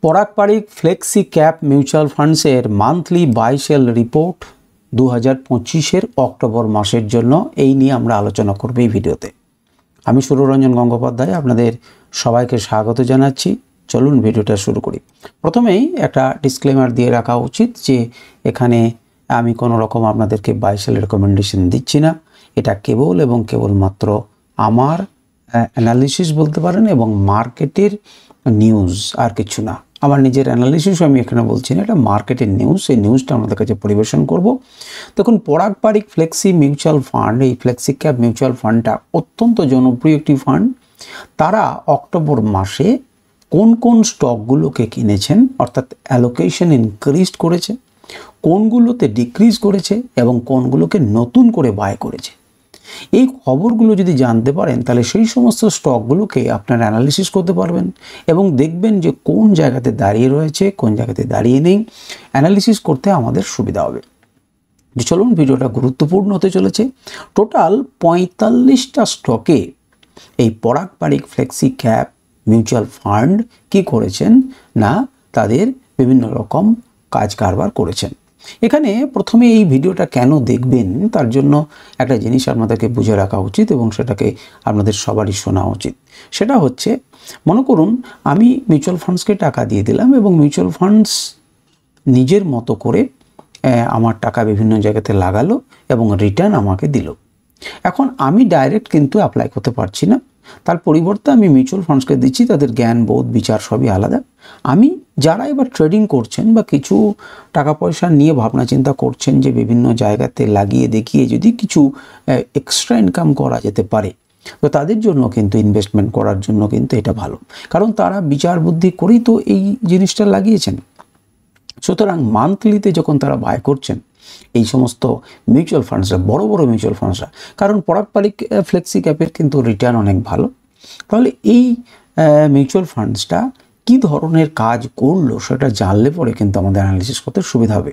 পরাগ Parikh flexi cap mutual ফান্ডসের monthly buy sell report 2025-এর অক্টোবর মাসের জন্য এই নিয়ে আমরা আলোচনা করব এই ভিডিওতে। আমি সুররঞ্জন গঙ্গোপাধ্যায় আপনাদের সবাইকে স্বাগত জানাচ্ছি। চলুন ভিডিওটা শুরু করি। প্রথমেই একটা ডিসক্লেমার দিয়ে রাখা উচিত যে এখানে আমি কোনো রকম আপনাদেরকে বাই সেল রেকমেন্ডেশন দিচ্ছি না। এটা কেবল এবং কেবলমাত্র আমার অ্যানালিসিস বলতে পারেন এবং মার্কেটের নিউজ, আর কিছু না। আমার নিজের অ্যানালিসিস আমি এখানে বলছি না, এটা মার্কেটের নিউজ। এই নিউজটা আমাদের কাছে পরিবেশন করব। দেখুন, পরাগ পারিক ফ্লেক্সি মিউচুয়াল ফান্ড, এই ফ্লেক্সি ক্যাপ মিউচুয়াল ফান্ডটা অত্যন্ত জনপ্রিয় একটি ফান্ড। তারা অক্টোবর মাসে কোন কোন স্টকগুলোকে কিনেছেন, অর্থাৎ অ্যালোকেশন ইনক্রিজ করেছে, কোনগুলোতে ডিক্রিজ করেছে এবং কোনগুলোকে নতুন করে বাই করেছে, এই খবরগুলো যদি জানতে পারেন তাহলে সেই সমস্ত স্টকগুলোকে আপনারা অ্যানালিসিস করতে পারবেন এবং দেখবেন যে কোন জায়গাতে দাঁড়িয়ে রয়েছে, কোন জায়গাতে দাঁড়িয়ে নেই। অ্যানালিসিস করতে আমাদের সুবিধা হবে। চলুন, ভিডিওটা গুরুত্বপূর্ণ হতে চলেছে। টোটাল 45টা স্টকে এই পরাগ Parikh flexi cap mutual fund কি করেছেন না, তাদের বিভিন্ন রকম কাজ কারবার করেছেন। এখানে প্রথমে এই ভিডিওটা কেন দেখবেন তার জন্য একটা জিনিস আপনাদেরকে বুঝে রাখা উচিত এবং সেটাকে আপনাদের সবারই শোনা উচিত। সেটা হচ্ছে, মনে করুন আমি মিউচুয়াল ফান্ডসকে টাকা দিয়ে দিলাম এবং মিউচুয়াল ফান্ডস নিজের মতো করে আমার টাকা বিভিন্ন জায়গাতে লাগালো এবং রিটার্ন আমাকে দিল। এখন আমি ডাইরেক্ট কিন্তু অ্যাপ্লাই করতে পারছি না, তার পরিবর্তে আমি মিউচুয়াল ফান্ডসকে দিচ্ছি। তাদের জ্ঞান, বোধ, বিচার সবই আলাদা। আমি যারা এবার ট্রেডিং করছেন বা কিছু টাকা পয়সা নিয়ে ভাবনা চিন্তা করছেন যে বিভিন্ন জায়গাতে লাগিয়ে দেখিয়ে যদি কিছু এক্সট্রা ইনকাম করা যেতে পারে, তো তাদের জন্য কিন্তু ইনভেস্টমেন্ট করার জন্য কিন্তু এটা ভালো, কারণ তারা বিচার বুদ্ধি করেই তো এই জিনিসটা লাগিয়েছেন। সুতরাং মান্থলিতে যখন তারা বাই করছেন এই সমস্ত মিউচুয়াল ফান্ডসরা, বড় বড় মিউচুয়াল ফান্ডসরা, কারণ পরাগ পারিক ফ্লেক্সি ক্যাপের কিন্তু রিটার্ন অনেক ভালো, তাহলে এই মিউচুয়াল ফান্ডসটা কী ধরনের কাজ করলো সেটা জানলে পরে কিন্তু আমাদের অ্যানালিসিস করতে সুবিধা হবে।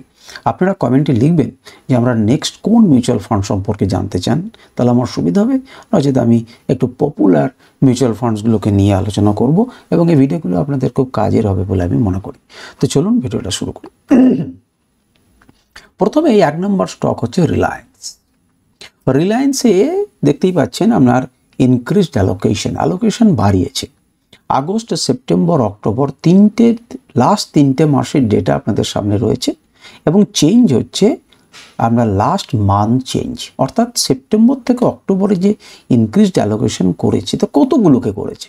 আপনারা কমেন্টে লিখবেন যে আমরা নেক্সট কোন মিউচুয়াল ফান্ড সম্পর্কে জানতে চান, তাহলে আমার সুবিধা হবে। নচেত আমি একটু পপুলার মিউচুয়াল ফান্ডসগুলোকে নিয়ে আলোচনা করব এবং এই ভিডিওগুলো আপনাদের খুব কাজের হবে বলে আমি মনে করি। তো চলুন ভিডিওটা শুরু করি। প্রথমে এই 1 নম্বর স্টক হচ্ছে রিলায়েন্স। রিলায়েন্সে দেখতেই পাচ্ছেন আপনার ইনক্রিজড অ্যালোকেশন বাড়িয়েছে। আগস্ট, সেপ্টেম্বর, অক্টোবর লাস্ট তিনটে মাসের ডেটা আপনাদের সামনে রয়েছে এবং চেঞ্জ হচ্ছে আমরা লাস্ট মান্থ চেঞ্জ, অর্থাৎ সেপ্টেম্বর থেকে অক্টোবরে যে ইনক্রিজড অ্যালোকেশন করেছে তো কতগুলোকে করেছে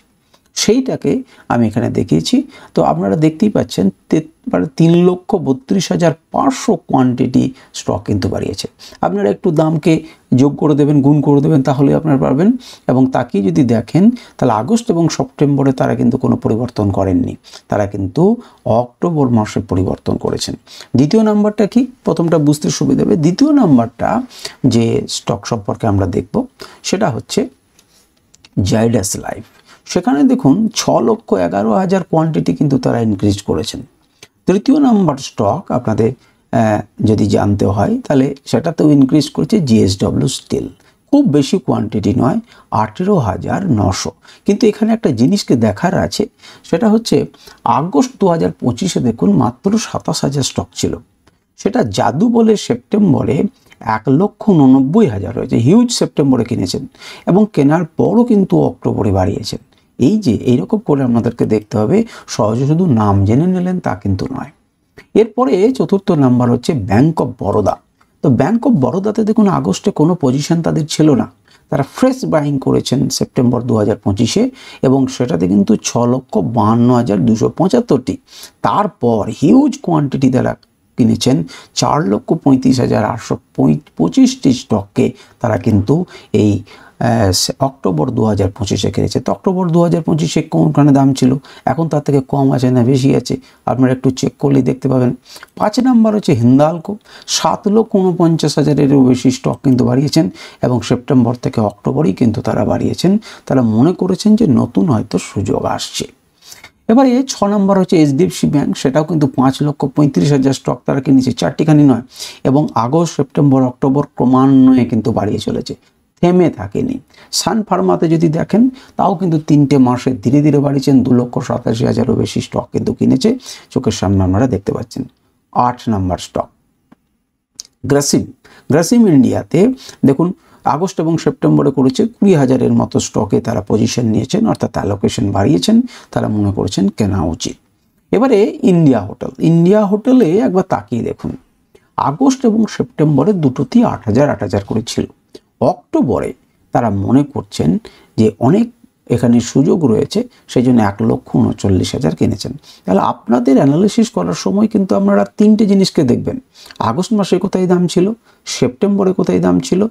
সেইটাকে আমি এখানে দেখিয়েছি। তো আপনারা দেখতেই পাচ্ছেন 3,32,500 কোয়ান্টিটি স্টক কিন্তু বাড়িয়েছে। আপনারা একটু দামকে যোগ করে দেবেন, গুণ করে দেবেন, তাহলে আপনারা পারবেন। এবং তাকিয়ে যদি দেখেন তাহলে আগস্ট এবং সেপ্টেম্বরে তারা কিন্তু কোনো পরিবর্তন করেননি, তারা কিন্তু অক্টোবর মাসে পরিবর্তন করেছেন। দ্বিতীয় নাম্বারটা কি, প্রথমটা বুঝতে সুবিধা হবে। দ্বিতীয় নাম্বারটা যে স্টক সম্পর্কে আমরা দেখব সেটা হচ্ছে জাইডাস লাইফ। সেখানে দেখুন 6,11,000 কোয়ান্টিটি কিন্তু তারা ইনক্রিজ করেছেন। তৃতীয় নাম্বার স্টক আপনাদের যদি জানতে হয় তাহলে সেটাতেও ইনক্রিজ করেছে জিএসডব্লিউ স্টিল, খুব বেশি কোয়ান্টিটি নয়, 18,900। কিন্তু এখানে একটা জিনিসকে দেখার আছে, সেটা হচ্ছে আগস্ট 2025-এ দেখুন মাত্র 27,000 স্টক ছিল, সেটা জাদু বলে সেপ্টেম্বরে 1,89,000 হয়েছে। হিউজ সেপ্টেম্বরে কিনেছেন এবং কেনার পরও কিন্তু অক্টোবরে বাড়িয়েছেন। এই যে এইরকম করে আপনাদেরকে দেখতে হবে, সহজে শুধু নাম জেনে নিলেন তা কিন্তু নয়। এরপরে চতুর্থ নাম্বার হচ্ছে ব্যাংক অফ বরোদা। তো ব্যাংক অফ বরোদাতে দেখুন আগস্টে কোনো পজিশন তাদের ছিল না, তারা ফ্রেশ বাইং করেছেন সেপ্টেম্বর 2025-এ এবং সেটাতে কিন্তু 6,52,275টি। তারপর হিউজ কোয়ান্টিটি তারা কিনেছেন, 4,35,825টি স্টককে তারা কিন্তু এই অক্টোবর 2025-এ কিনেছে। তো অক্টোবর 2025-এ কোনখানে দাম ছিল, এখন তার থেকে কম আছে না বেশি আছে, আপনারা একটু চেক করলেই দেখতে পাবেন। 5 নাম্বার হচ্ছে হিন্দালকো, 7,49,000-এরও বেশি স্টক কিন্তু বাড়িয়েছেন এবং সেপ্টেম্বর থেকে অক্টোবরেই কিন্তু তারা বাড়িয়েছেন। তারা মনে করেছেন যে নতুন হয়তো সুযোগ আসছে। এবারে 6 নম্বর হচ্ছে এইচডিএফসি ব্যাংক, সেটাও কিন্তু 5,35,000 স্টক তারা কিনেছে, 4টিখানি নয়, এবং আগস্ট, সেপ্টেম্বর, অক্টোবর ক্রমান্বয়ে কিন্তু বাড়িয়ে চলেছে। থেমে থাকেনি। সান ফার্মাতে যদি দেখেন তাও কিন্তু 3টে মাসে ধীরে ধীরে বাড়িয়েছেন, 2,87,000-এরও বেশি স্টক কিন্তু কিনেছে, চোখের সামনে আপনারা দেখতে পাচ্ছেন। 8 নম্বর স্টক গ্রাসিম ইন্ডিয়াতে দেখুন আগস্ট এবং সেপ্টেম্বরে করেছে 20,000-এর মতো স্টকে তারা পজিশন নিয়েছেন, অর্থাৎ অ্যালোকেশন বাড়িয়েছেন, তারা মনে করছেন কেনা উচিত। এবারে ইন্ডিয়া হোটেলে একবার তাকিয়ে দেখুন, আগস্ট এবং সেপ্টেম্বরে দুটোতেই 8,000 করে ছিল। অক্টোবরে তারা মনে করছেন যে অনেক এখানে সুযোগ রয়েছে, সেই জন্য 1,39,000 কিনেছেন। তাহলে আপনাদের অ্যানালিসিস করার সময় কিন্তু আপনারা 3টে জিনিসকে দেখবেন, আগস্ট মাসে কোথায় দাম ছিল, সেপ্টেম্বরে কোথায় দাম ছিল,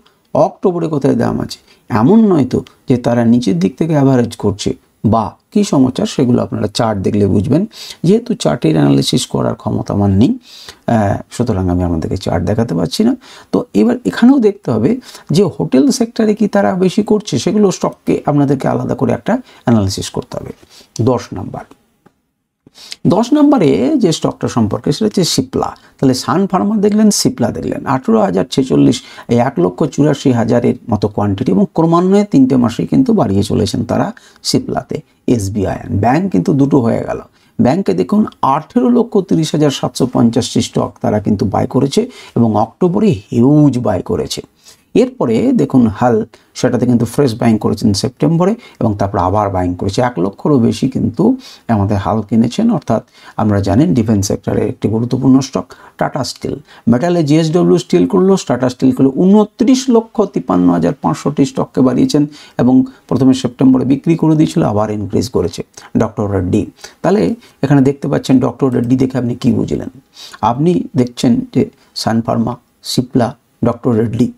অক্টোবরে কোথায় দাম আছে। এমন নয় তো যে তারা নিচের দিক থেকে অ্যাভারেজ করছে বা কী সমাচার, সেগুলো আপনারা চার্ট দেখলে বুঝবেন। যেহেতু চার্টের অ্যানালিসিস করার ক্ষমতা আমার নেই, সুতরাং আমি আপনাদেরকে চার্ট দেখাতে পারছি না। তো এবার এখানেও দেখতে হবে যে হোটেল সেক্টরে কি তারা বেশি করছে, সেগুলো স্টককে আপনাদেরকে আলাদা করে একটা অ্যানালিসিস করতে হবে। 10 নম্বরে যে স্টকটা সম্পর্কে সেটা হচ্ছে সিপলা। তাহলে সান ফার্মা দেখলেন, সিপলা দেখলেন, 18,046, এই 1,84,000-এর মতো কোয়ান্টিটি, এবং ক্রমান্বয়ে 3টে মাসে কিন্তু বাড়িয়ে চলেছেন তারা সিপলাতে। SBI ব্যাংক কিন্তু দুটো হয়ে গেল। ব্যাংকে দেখুন 18,30,750 স্টক তারা কিন্তু বাই করেছে এবং অক্টোবরে হিউজ বাই করেছে। এরপরে দেখুন হাল, সেটাতে কিন্তু ফ্রেশ বাইং করেছেন সেপ্টেম্বরে এবং তারপর আবার বাইং করেছে। 1 লক্ষেরও বেশি কিন্তু আমাদের হাল কিনেছেন, অর্থাৎ আমরা জানেন ডিফেন্স সেক্টরের একটি গুরুত্বপূর্ণ স্টক। টাটা স্টিল, মেটালে JSW স্টিল করলো, টাটা স্টিল করলো 29,53,500 স্টককে বাড়িয়েছেন এবং প্রথমে সেপ্টেম্বরে বিক্রি করে দিয়েছিল, আবার ইনক্রিজ করেছে। ডক্টর রেড্ডি, তাহলে এখানে দেখতে পাচ্ছেন ডক্টর রেড্ডি দেখে আপনি কি বুঝলেন? আপনি দেখছেন যে সান ফার্মা, সিপলা, ডক্টর রেড্ডি,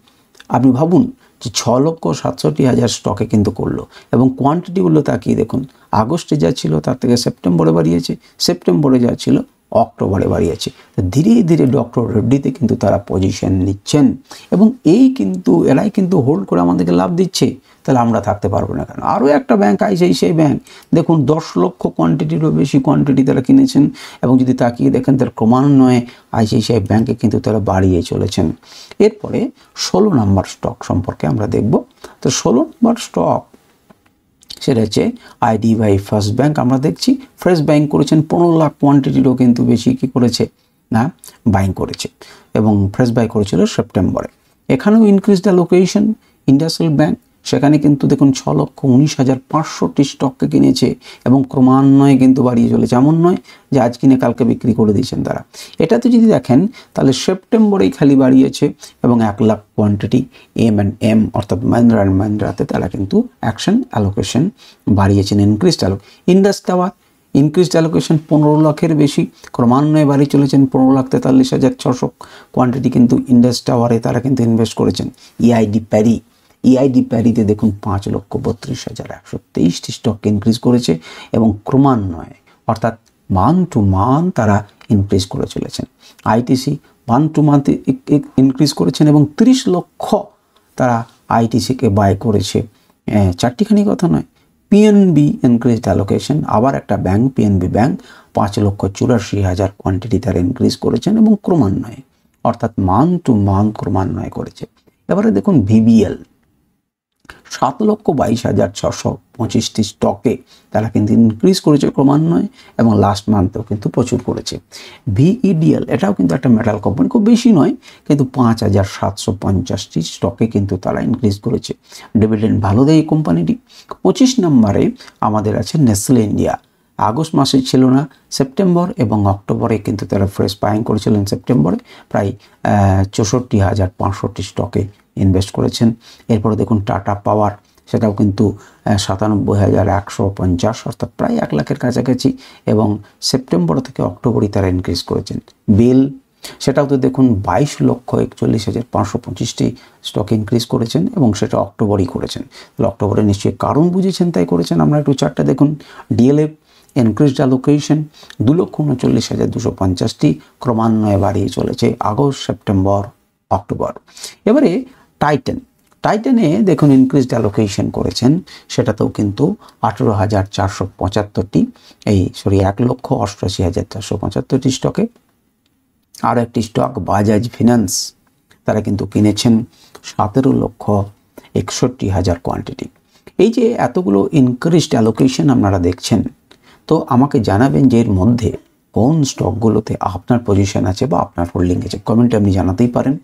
আপনি ভাবুন যে 6,67,000 স্টকে কিন্তু করলো এবং কোয়ান্টিটিগুলো তাকিয়ে দেখুন, আগস্টে যা ছিল তার থেকে সেপ্টেম্বরে বাড়িয়েছে, সেপ্টেম্বরে যা ছিল অক্টোবরে বাড়িয়েছে। ধীরে ধীরে ডক্টর রেড্ডিতে কিন্তু তারা পজিশন নিচ্ছেন এবং এরাই কিন্তু হোল্ড করে আমাদেরকে লাভ দিচ্ছে। তাহলে আমরা থাকতে পারবো না কেন? আরও একটা ব্যাংক ICICI ব্যাংক, দেখুন 10 লক্ষ কোয়ান্টিটিরও বেশি কোয়ান্টিটি তারা কিনেছেন এবং যদি তাকিয়ে দেখেন তার ক্রমান্বয়ে ICICI ব্যাংকে কিন্তু তারা বাড়িয়ে চলেছেন। এরপরে 16 নম্বর স্টক সম্পর্কে আমরা দেখব। তো 16 নম্বর স্টক সেটা হচ্ছে IDBI ফার্স্ট ব্যাংক। আমরা দেখছি ফ্রেশ বাইং করেছেন, 15 লাখ কোয়ান্টিটিরও কিন্তু বেশি কি করেছে না বাইং করেছে এবং ফ্রেশ বাই করেছিল সেপ্টেম্বরে। এখানেও ইনক্রিজড অ্যালোকেশন। ইন্ডাসইন্ড ব্যাংক, সেখানে কিন্তু দেখুন 6,19,500 স্টককে কিনেছে এবং ক্রমান্বয়ে কিন্তু বাড়িয়ে চলেছে। এমন নয় যে আজ কিনে কালকে বিক্রি করে দিয়েছেন তারা। এটাতে যদি দেখেন তাহলে সেপ্টেম্বরেই খালি বাড়িয়েছে এবং 1 লাখ কোয়ান্টিটি M&M অর্থাৎ মাহিন্দ্রা অ্যান্ড মাহিন্দ্রাতে তারা কিন্তু অ্যাকশন অ্যালোকেশন বাড়িয়েছেন। ইন্ডাস টাওয়ার ইনক্রিজড অ্যালোকেশন 15 লাখের বেশি, ক্রমান্বয়ে বাড়িয়ে চলেছেন 15,43,600 কোয়ান্টিটি কিন্তু ইন্ডাস টাওয়ারে তারা কিন্তু ইনভেস্ট করেছেন। EID প্যারিতে দেখুন 5,32,123 স্টক ইনক্রিজ করেছে এবং ক্রমান্বয়ে অর্থাৎ মান টু মান তারা ইনক্রিজ করে চলেছেন। ITC মান টু মান ইনক্রিজ করেছেন এবং 30 লক্ষ তারা ITCকে বাই করেছে। চারটিখানি কথা নয়। PNB ইনক্রিজড অ্যালোকেশন, আবার একটা ব্যাংক PNB ব্যাংক 5,84,000 কোয়ান্টিটি তারা ইনক্রিজ করেছেন এবং ক্রমান্বয়ে অর্থাৎ মান টু মান ক্রমান্বয়ে করেছে। এবারে দেখুন VBL 7,22,625 স্টকে তারা কিন্তু ইনক্রিজ করেছে ক্রমান্বয়ে এবং লাস্ট মান্থেও কিন্তু প্রচুর করেছে। VEDL এটাও কিন্তু একটা মেটাল কোম্পানি, খুব বেশি নয় কিন্তু 5,750 স্টকে কিন্তু তারা ইনক্রিজ করেছে। ডিভিডেন্ড ভালো দেয় এই কোম্পানিটি। 25 নম্বরে আমাদের আছে নেসলে ইন্ডিয়া। আগস্ট মাসে ছিল না, সেপ্টেম্বর এবং অক্টোবরে কিন্তু তারা ফ্রেশ বাইং করেছিলেন। সেপ্টেম্বরে প্রায় 64,500 স্টকে ইনভেস্ট করেছেন। এরপরে দেখুন টাটা পাওয়ার, সেটাও কিন্তু 97,150 অর্থাৎ প্রায় 1 লাখের কাছাকাছি এবং সেপ্টেম্বর থেকে অক্টোবরে তারা ইনক্রিজ করেছেন। বেল, সেটাও তো দেখুন 22,41,525 স্টক ইনক্রিজ করেছেন এবং সেটা অক্টোবরেই করেছেন। তাহলে অক্টোবরে নিশ্চয়ই কারণ বুঝেছেন তাই করেছেন। আমরা একটু চারটা দেখুন। DLF ইনক্রিজড অ্যালোকেশন 2,39,250 ক্রমান্বয়ে বাড়িয়ে চলেছে আগস্ট, সেপ্টেম্বর, অক্টোবর। এবারে টাইটানে দেখুন ইনক্রিজড অ্যালোকেশন করেছেন, সেটাতেও কিন্তু 18,475 1,88,475 স্টকে। আর একটি স্টক বাজাজ ফিনান্স, তারা কিন্তু কিনেছেন 61,000 কোয়ান্টিটি। এই যে এতগুলো ইনক্রিজড অ্যালোকেশন আপনারা দেখছেন, তো আমাকে জানাবেন যে এর মধ্যে কোন স্টকগুলোতে আপনার পজিশন আছে বা আপনার হোল্ডিং আছে, কমেন্টে আপনি জানাতেই পারেন।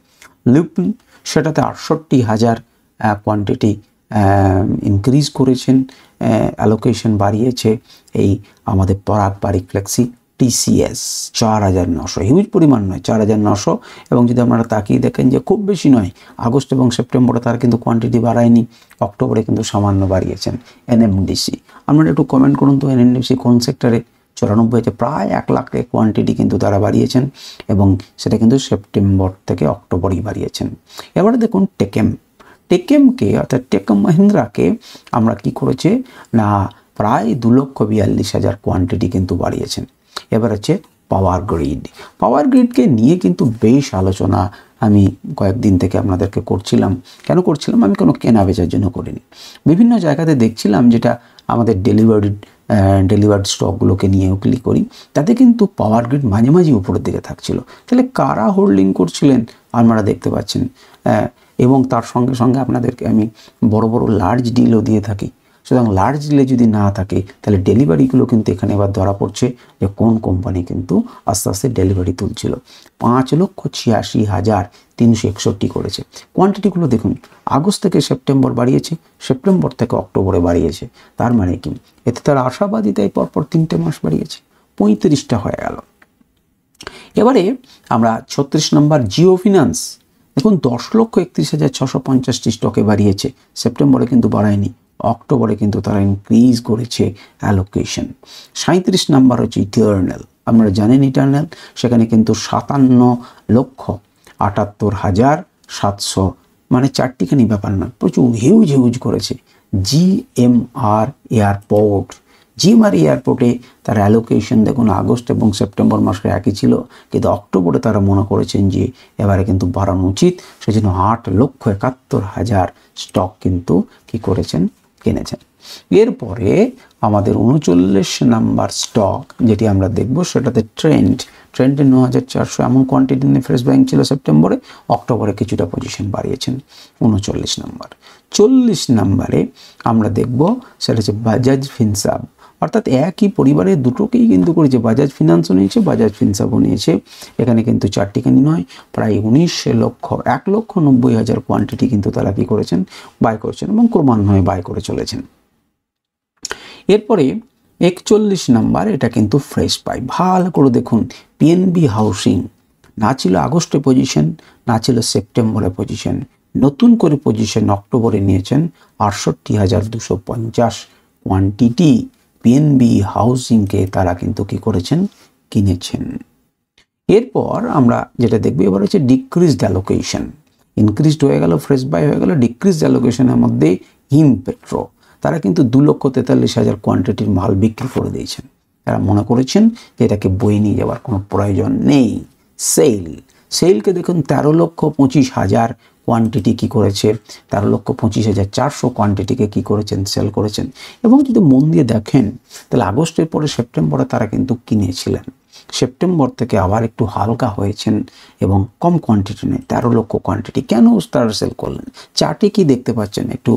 লুপিন সেটাতে 68,000 কোয়ান্টিটি ইনক্রিজ করেছেন, অ্যালোকেশন বাড়িয়েছে। এই আমাদের পরাগ পারিক ফ্লেক্সি TCS 4,900, হিউজ পরিমাণ নয়, 4,900। এবং যদি আপনারা তাকিয়ে দেখেন যে খুব বেশি নয়, আগস্ট এবং সেপ্টেম্বরে তারা কিন্তু কোয়ান্টিটি বাড়ায়নি, অক্টোবরে কিন্তু সামান্য বাড়িয়েছেন। NMDC আপনারা একটু কমেন্ট করুন তো, NMDC কোন সেক্টরে? 94, প্রায় 1 লাখ কোয়ান্টিটি কিন্তু তারা বাড়িয়েছেন এবং সেটা কিন্তু সেপ্টেম্বর থেকে অক্টোবরেই বাড়িয়েছেন। এবারে দেখুন টেকেমকে অর্থাৎ টেক মহিন্দ্রাকে আমরা কি করেছে না, প্রায় 2,42,000 কোয়ান্টিটি কিন্তু বাড়িয়েছেন। এবার হচ্ছে পাওয়ার গ্রিডকে নিয়ে কিন্তু বেশ আলোচনা আমি কয়েকদিন থেকে আপনাদেরকে করছিলাম। কেন করছিলাম? আমি কোনো কেনা বেচার জন্য করিনি, বিভিন্ন জায়গাতে দেখছিলাম যেটা আমাদের ডেলিভার্ড স্টকগুলোকে নিয়েও ক্লিক করি, তাতে কিন্তু পাওয়ার গ্রিড মাঝে মাঝে উপরের দিকে থাকছিল। তাহলে কারা হোল্ডিং করছিলেন আপনারা দেখতে পাচ্ছেন। এবং তার সঙ্গে সঙ্গে আপনাদেরকে আমি বড় বড় লার্জ ডিলও দিয়ে থাকি। সুতরাং লার্জ ডিলে যদি না থাকে তাহলে ডেলিভারিগুলো কিন্তু এখানে এবার ধরা পড়ছে যে কোন কোম্পানি কিন্তু আস্তে আস্তে ডেলিভারি তুলছিল। 5,86,361 করেছে। কোয়ান্টিটিগুলো দেখুন, আগস্ট থেকে সেপ্টেম্বর বাড়িয়েছে, সেপ্টেম্বর থেকে অক্টোবরে বাড়িয়েছে। তার মানে কি, এতে তার আশাবাদিতায় পরপর 3টে মাস বাড়িয়েছে, 35টা হয়ে গেল। এবারে আমরা 36 নম্বর জিও ফিনান্স, দেখুন 10,31,650 স্টকে বাড়িয়েছে, সেপ্টেম্বরে কিন্তু বাড়ায়নি, অক্টোবরে কিন্তু তারা ইনক্রিজ করেছে অ্যালোকেশন। 37 নাম্বার হচ্ছে ইটার্নাল, আপনারা জানেন ইটার্নাল, সেখানে কিন্তু 57,78,700, মানে 4টিখানি ব্যাপার না, প্রচুর হিউজ করেছে। GMR এয়ারপোর্টে তার অ্যালোকেশন দেখুন আগস্ট এবং সেপ্টেম্বর মাসে একই ছিল, কিন্তু অক্টোবরে তারা মনে করেছেন যে এবারে কিন্তু বাড়ানো উচিত, সেজন্য 8,71,000 স্টক কিন্তু কি করেছেন, কিনেছেন। এরপরে আমাদের 39 নাম্বার স্টক যেটি আমরা দেখব, সেটাতে ট্রেন্ডে 9,400 এমন কোয়ান্টিটি নিয়ে ফ্রেশ ব্যাংক ছিল সেপ্টেম্বরে, অক্টোবরে কিছুটা পজিশন বাড়িয়েছেন। 39 নাম্বার। 40 নাম্বারে আমরা দেখব সেটা হচ্ছে বাজাজ ফিনসার্ভ, অর্থাৎ একই পরিবারের দুটোকেই কিন্তু করেছে, বাজাজ ফিনান্সও নিয়েছে, বাজাজ ফিনসার্ভও নিয়েছে। এখানে কিন্তু 4টিখানি নয়, প্রায় 1,90,000 কোয়ান্টিটি কিন্তু তারা কি করেছেন, বাই করেছেন এবং ক্রমান্বয়ে বাই করে চলেছেন। এরপরে 41 নাম্বার, এটা কিন্তু ফ্রেশ বাই। ভালো করে দেখুন, PNB হাউসিং না ছিল আগস্টে পজিশন, না ছিল সেপ্টেম্বরে পজিশন, নতুন করে পজিশন অক্টোবরে নিয়েছেন 68,250 কোয়ান্টিটি PNB হাউসিংকে তারা কিন্তু কি করেছেন, কিনেছেন। এরপর আমরা যেটা দেখব এবার হচ্ছে ডিক্রিজড অ্যালোকেশন। ইনক্রিজড হয়ে গেল, ফ্রেশ বাই হয়ে গেল, ডিক্রিজড অ্যালোকেশনের মধ্যে হিম পেট্রো, তারা কিন্তু 2,43,000 কোয়ান্টিটির মাল বিক্রি করে দিয়েছেন। তারা মনে করেছেন যে এটাকে বয়ে নিয়ে যাওয়ার কোনো প্রয়োজন নেই। সেলকে দেখুন 13,25,000 কোয়ান্টিটি কি করেছে, 13,25,400 কোয়ান্টিটিকে কি করেছেন, সেল করেছেন। এবং যদি মন দিয়ে দেখেন তাহলে আগস্টের পরে সেপ্টেম্বরে তারা কিন্তু কিনেছিলেন, সেপ্টেম্বর থেকে আবার একটু হালকা হয়েছেন এবং কম কোয়ান্টিটি নেই, 13 লক্ষ কোয়ান্টিটি। কেন তারা সেল করলেন, চার্টে কি দেখতে পাচ্ছেন একটু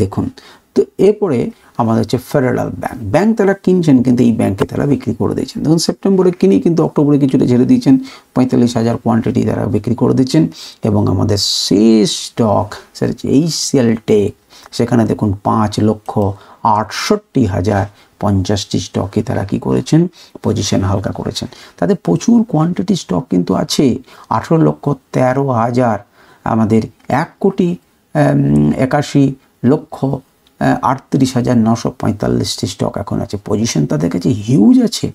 দেখুন তো। এরপরে আমাদের হচ্ছে ফেডারেল ব্যাংক তারা কিনছেন, কিন্তু এই ব্যাংকে তারা বিক্রি করে দিয়েছেন। দেখুন সেপ্টেম্বরে কিনে কিন্তু অক্টোবরে কিছুটা ছেড়ে দিয়েছেন, 45,000 কোয়ান্টিটি তারা বিক্রি করে দিচ্ছেন। এবং আমাদের শেষ স্টক সেটা হচ্ছে HCL টেক, সেখানে দেখুন 5,68,050 স্টকে তারা কি করেছেন, পজিশন হালকা করেছেন। তাদের প্রচুর কোয়ান্টিটি স্টক কিন্তু আছে, 18,13,000, আমাদের 1,81,38,945 স্টক এখন আছে। পজিশন তাদের কাছে হিউজ আছে,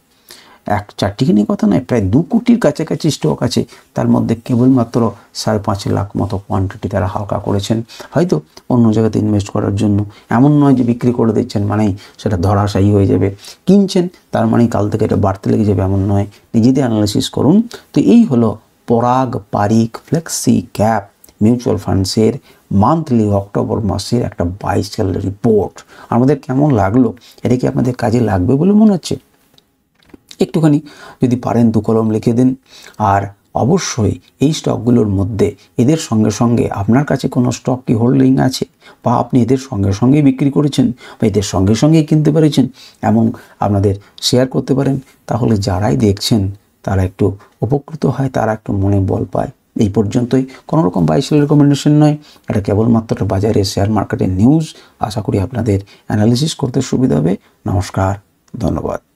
4টিখানি কথা নয়, প্রায় 2 কোটির কাছাকাছি স্টক আছে। তার মধ্যে কেবলমাত্র 5.5 লাখ মতো কোয়ান্টিটি তারা হালকা করেছেন, হয়তো অন্য জায়গাতে ইনভেস্ট করার জন্য। এমন নয় যে বিক্রি করে দিচ্ছেন মানেই সেটা ধরাশায়ী হয়ে যাবে, কিনছেন তার মানেই কাল থেকে এটা বাড়তে লেগে যাবে, এমন নয়। নিজেদের অ্যানালিসিস করুন। তো এই হলো Parag Parikh flexi cap mutual ফান্ডসের মান্থলি অক্টোবর মাসের একটা 22 সালের রিপোর্ট। আমাদের কেমন লাগলো, এটা কি আপনাদের কাজে লাগবে বলে মনে হচ্ছে? একটুখানি যদি পারেন 2 কলম লিখে দিন। আর অবশ্যই এই স্টকগুলোর মধ্যে এদের সঙ্গে সঙ্গে আপনার কাছে কোনো স্টক কি হোল্ডিং আছে, বা আপনি এদের সঙ্গে সঙ্গেই বিক্রি করেছেন বা এদের সঙ্গে সঙ্গেই কিনতে পেরেছেন, এমন আপনাদের শেয়ার করতে পারেন। তাহলে যারাই দেখছেন তারা একটু উপকৃত হয়, তারা একটু মনে বল পায়। এই পর্যন্তই, কোনো রকম বাই সেল রেকমেন্ডেশন নয়, এটা কেবলমাত্র একটা বাজারে শেয়ার মার্কেটের নিউজ। আশা করি আপনাদের অ্যানালিসিস করতে সুবিধা হবে। নমস্কার, ধন্যবাদ।